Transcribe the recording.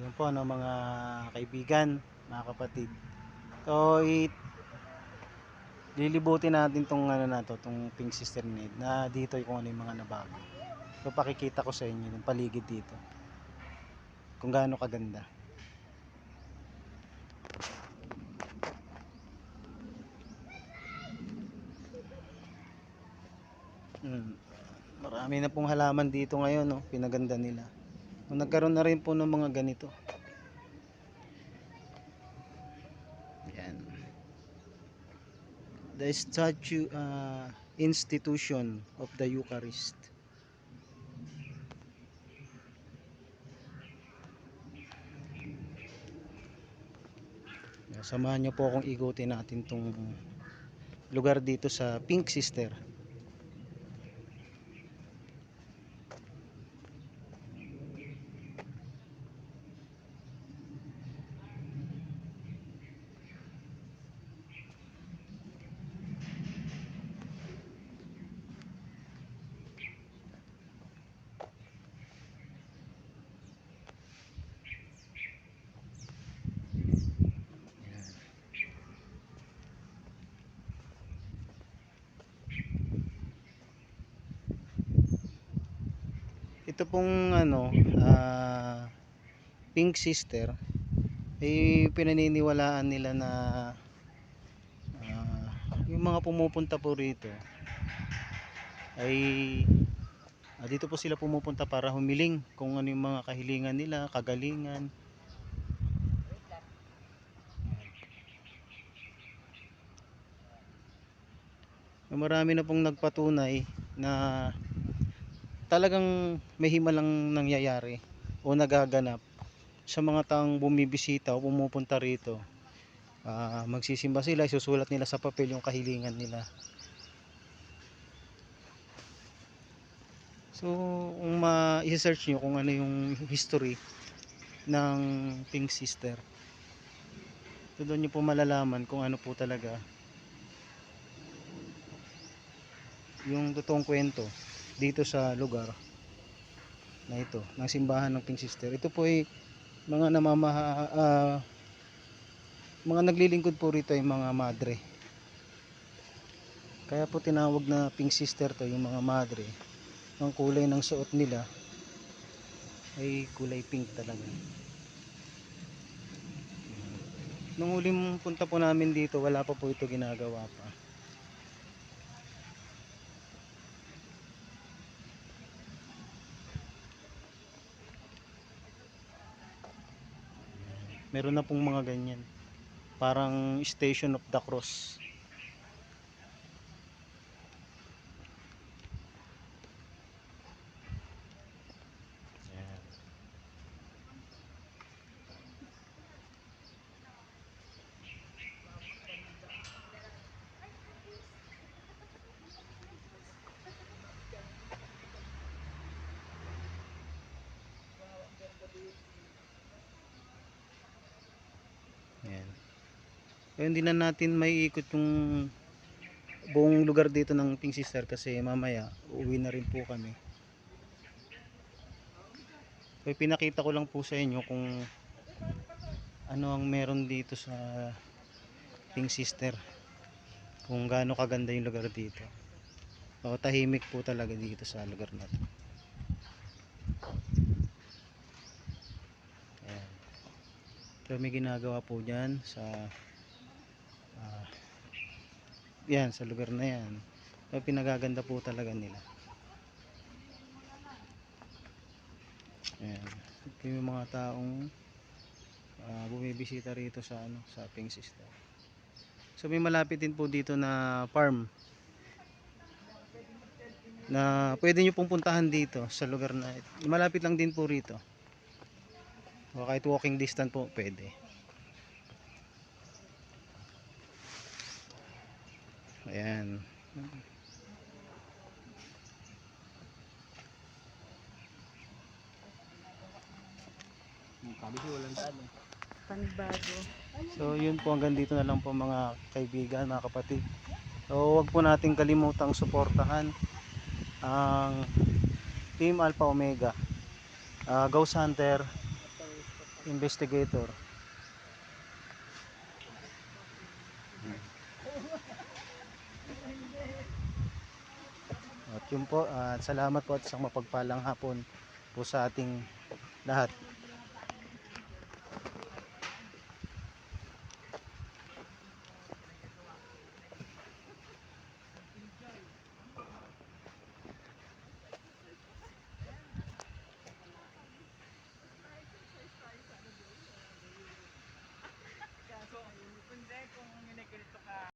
Yun po ano mga kaibigan, mga kapatid. So lilibutin natin tong ano na to, tong Pink Sister Need na dito kung ano yung mga nabago. So pakikita ko sa inyo yung paligid dito. Kung gaano kaganda. Marami na pong halaman dito ngayon, no? Pinaganda nila. Nagkaroon na rin po ng mga ganito. Yan. The statue institution of the Eucharist. Samahan niyo po akong ikutin natin tong lugar dito sa Pink Sister. Ito pong ano, Pink Sister ay pinaniniwalaan nila na yung mga pumupunta po rito ay dito po sila pumupunta para humiling kung ano yung mga kahilingan nila, kagalingan. Marami na pong nagpatunay na talagang may himalang nangyayari o nagaganap sa mga taong bumibisita o pumupunta rito. Magsisimba sila, isusulat nila sa papel yung kahilingan nila. So kung ma-search nyo kung ano yung history ng Pink Sister, doon nyo po malalaman kung ano po talaga yung totoong kwento dito sa lugar na ito, ng simbahan ng Pink Sister. Ito po ay mga mga naglilingkod po rito ay mga madre. Kaya po tinawag na Pink Sister to, yung mga madre. Ang kulay ng suot nila ay kulay pink talaga. Nung huling punta po namin dito, wala pa po ito ginagawa pa. Meron na pong mga ganyan. Parang Station of the Cross. Yan. Yan. So, hindi na natin may ikot yung buong lugar dito ng Pink Sister kasi mamaya uuwi na rin po kami. So, pinakita ko lang po sa inyo kung ano ang meron dito sa Pink Sister, kung gaano kaganda yung lugar dito. So, tahimik po talaga dito sa lugar na to. Ayan. So, may ginagawa po dyan sa yan, sa lugar na yan. So, pinagaganda po talaga nila. Ayan. Ito yung mga taong bumibisita rito sa ano, sa Pink Sister. So may malapit din po dito na farm na pwede nyo pong puntahan dito sa lugar na malapit lang din po rito. O kahit walking distance po pwede. Ayan. Panibago. So yun po, hanggang dito na lang po mga kaibigan, mga kapatid. So wag po nating kalimutang suportahan ang Team Alpha Omega, Ghost Hunter investigator. At yun po, at salamat po at isang mapagpalang hapon po sa ating lahat.